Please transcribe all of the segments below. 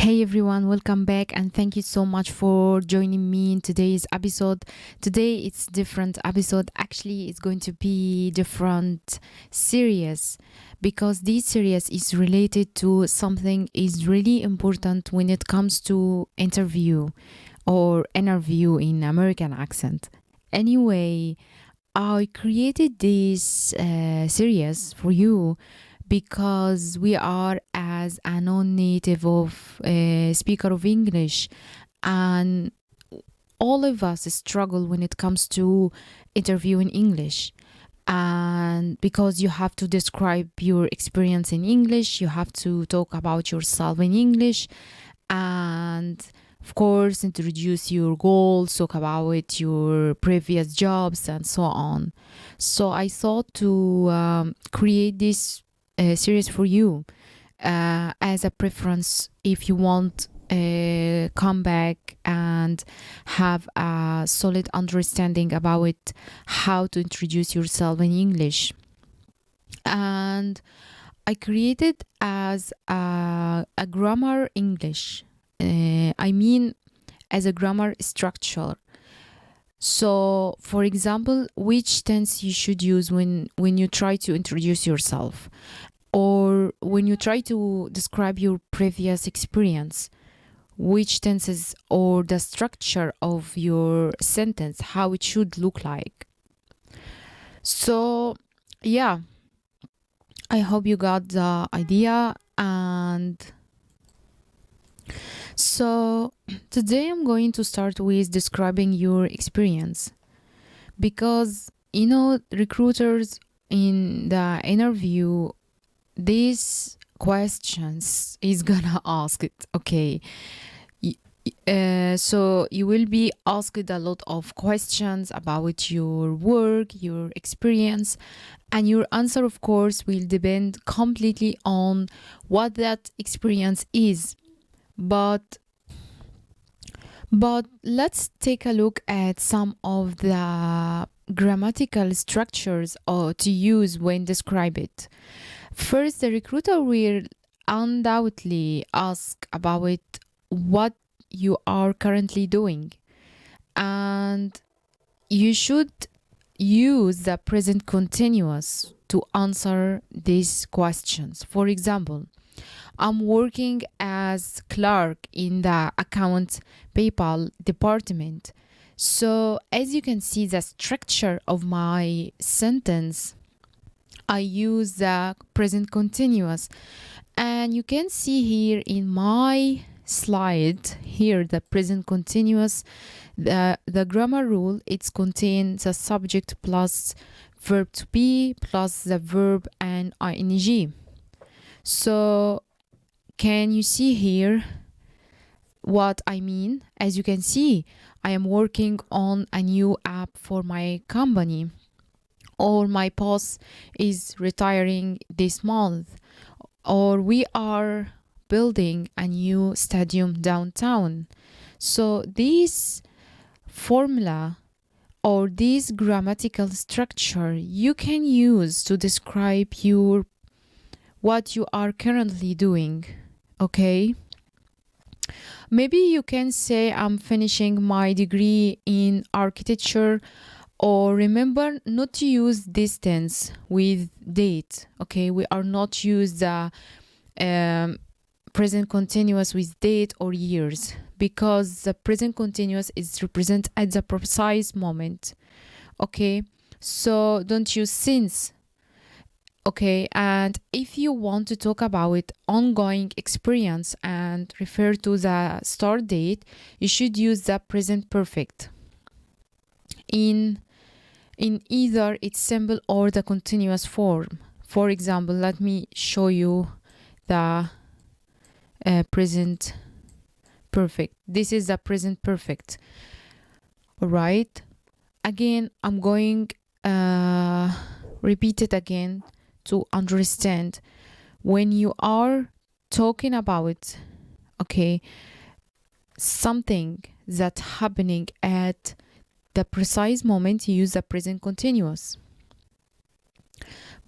Hey everyone, welcome back and thank you so much for joining me in today's episode. Today it's different episode. Actually, it's going to be different series because this series is related to something is really important when it comes to interview in American accent. Anyway, I created this series for you because we are as a non-native of speaker of English, and all of us struggle when it comes to interview in English. And because you have to describe your experience in English, you have to talk about yourself in English, and of course introduce your goals, talk about your previous jobs and so on. So I thought to create this series for you as a preference if you want come back and have a solid understanding about how to introduce yourself in English. And I created as a grammar English. I mean, as a grammar structure. So, for example, which tense you should use when you try to introduce yourself, or when you try to describe your previous experience, which tenses or the structure of your sentence, how it should look like. So, yeah, I hope you got the idea. And so today I'm going to start with describing your experience because recruiters in the interview, these questions is gonna ask it. Okay, so you will be asked a lot of questions about your work, your experience, and your answer, of course, will depend completely on what that experience is. But let's take a look at some of the grammatical structures to use when describe it. First, the recruiter will undoubtedly ask about what you are currently doing, and you should use the present continuous to answer these questions. For example, I'm working as clerk in the account PayPal department. So, as you can see, the structure of my sentence, I use the present continuous. And you can see here in my slide here the present continuous, the grammar rule, it's contains the subject plus verb to be plus the verb and ing. So can you see here what I mean? As you can see, I am working on a new app for my company, or my boss is retiring this month, or we are building a new stadium downtown. So this formula or this grammatical structure you can use to describe what you are currently doing. Okay, maybe you can say I'm finishing my degree in architecture, or remember not to use distance with date. Okay, we are not use the present continuous with date or years, because the present continuous is represent at the precise moment. Okay, so don't use since. Okay, and if you want to talk about ongoing experience and refer to the start date, you should use the present perfect in either its simple or the continuous form. For example, let me show you the present perfect. This is the present perfect. All right. Again, I'm going repeat it again to understand. When you are talking about something that happening at the precise moment, you use the present continuous.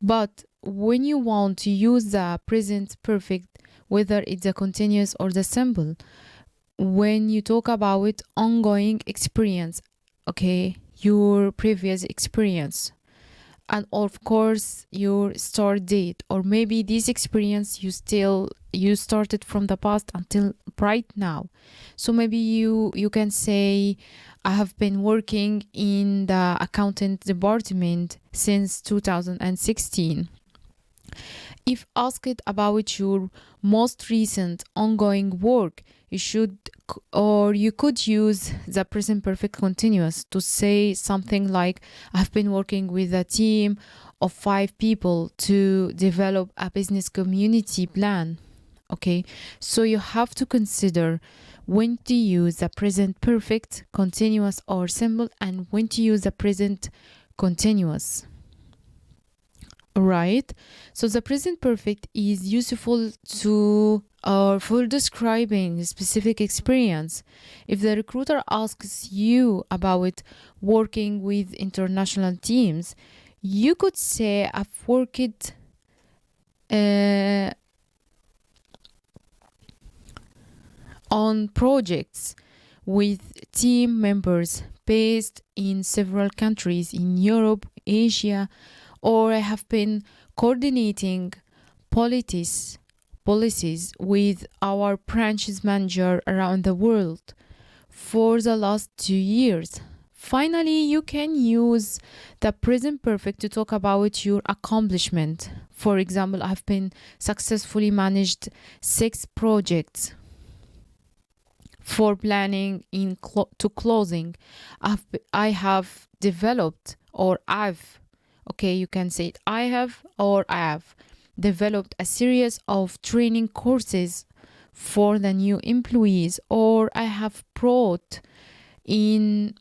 But when you want to use the present perfect whether it's a continuous or the simple. When you talk about ongoing experience, okay, your previous experience, and of course your start date, or maybe this experience you started from the past until right now. So maybe you can say, I have been working in the accountant department since 2016. If asked about your most recent ongoing work, you could use the present perfect continuous to say something like, I've been working with a team of 5 people to develop a business community plan. Okay, so you have to consider when to use the present perfect continuous or simple, and when to use the present continuous. Right. So the present perfect is useful to or for describing a specific experience. If the recruiter asks you about working with international teams, you could say, I've worked on projects with team members based in several countries in Europe, Asia, or I have been coordinating policies with our branches manager around the world for the last 2 years. Finally, you can use the present perfect to talk about your accomplishment. For example, I've been successfully managed 6 projects for planning to closing. I have developed, or I've, okay, you can say it, I have developed a series of training courses for the new employees, or I have brought in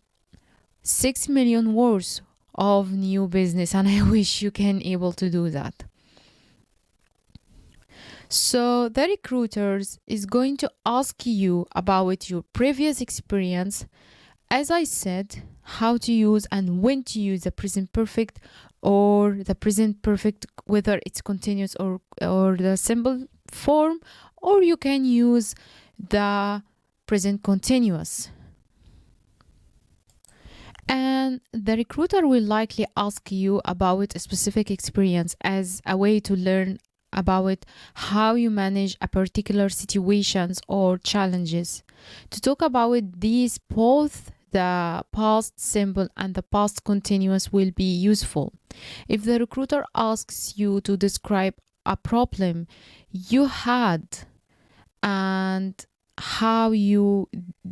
6 million worth of new business, and I wish you can able to do that. So the recruiters is going to ask you about your previous experience, as I said, how to use and when to use the present perfect or the present perfect, whether it's continuous or the simple form, or you can use the present continuous. And the recruiter will likely ask you about a specific experience as a way to learn about how you manage a particular situations or challenges. To talk about these, both the past simple and the past continuous will be useful. If the recruiter asks you to describe a problem you had and how you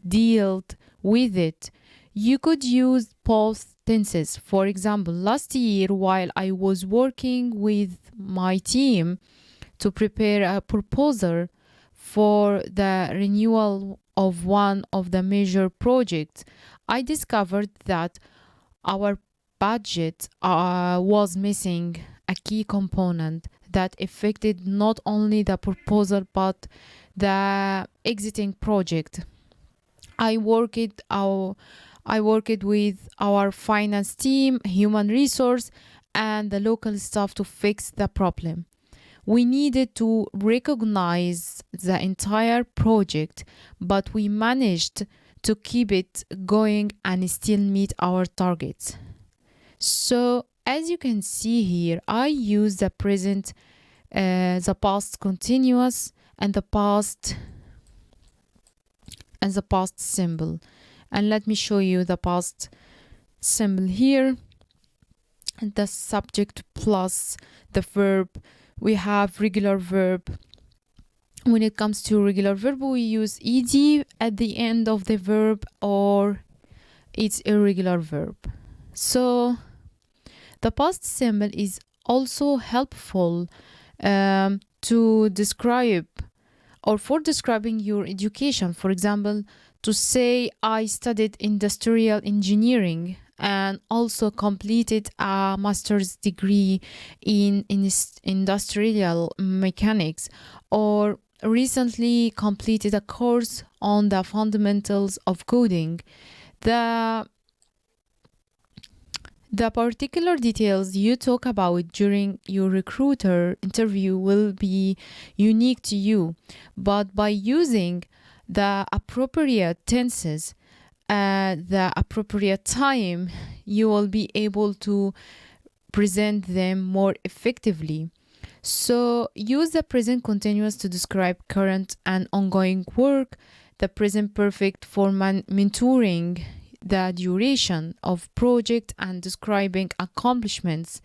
dealt with it, you could use both tenses. For example, last year while I was working with my team to prepare a proposal for the renewal of one of the major projects, I discovered that our budget was missing a key component that affected not only the proposal but the exiting project. I worked with our finance team, human resource, and the local staff to fix the problem. We needed to recognize the entire project, but we managed to keep it going and still meet our targets. So, as you can see here, I use the present, the past continuous, and the past simple. And let me show you the past simple here. The subject plus the verb. We have regular verb. When it comes to regular verb, we use ed at the end of the verb, or it's irregular verb. So the past simple is also helpful to describe or for describing your education. For example, to say I studied industrial engineering and also completed a master's degree in industrial mechanics, or recently completed a course on the fundamentals of coding. The particular details you talk about during your recruiter interview will be unique to you, but by using the appropriate tenses at the appropriate time, you will be able to present them more effectively. So use the present continuous to describe current and ongoing work, the present perfect for mentoring the duration of project and describing accomplishments,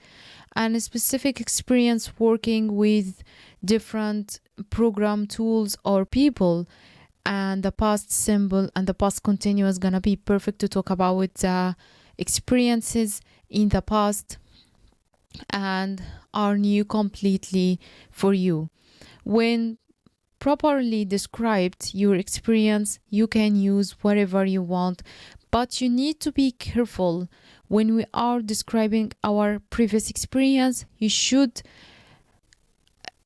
and a specific experience working with different program tools or people. And the past simple and the past continuous gonna be perfect to talk about the experiences in the past and are new completely for you. When properly described your experience, you can use whatever you want, but you need to be careful when we are describing our previous experience. You should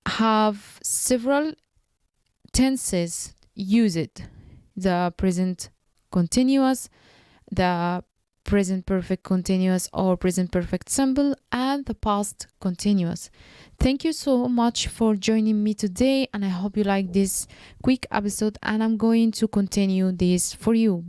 have several tenses. Use it: the present continuous, the present perfect continuous or present perfect simple, and the past continuous. Thank you so much for joining me today, and I hope you like this quick episode, and I'm going to continue this for you.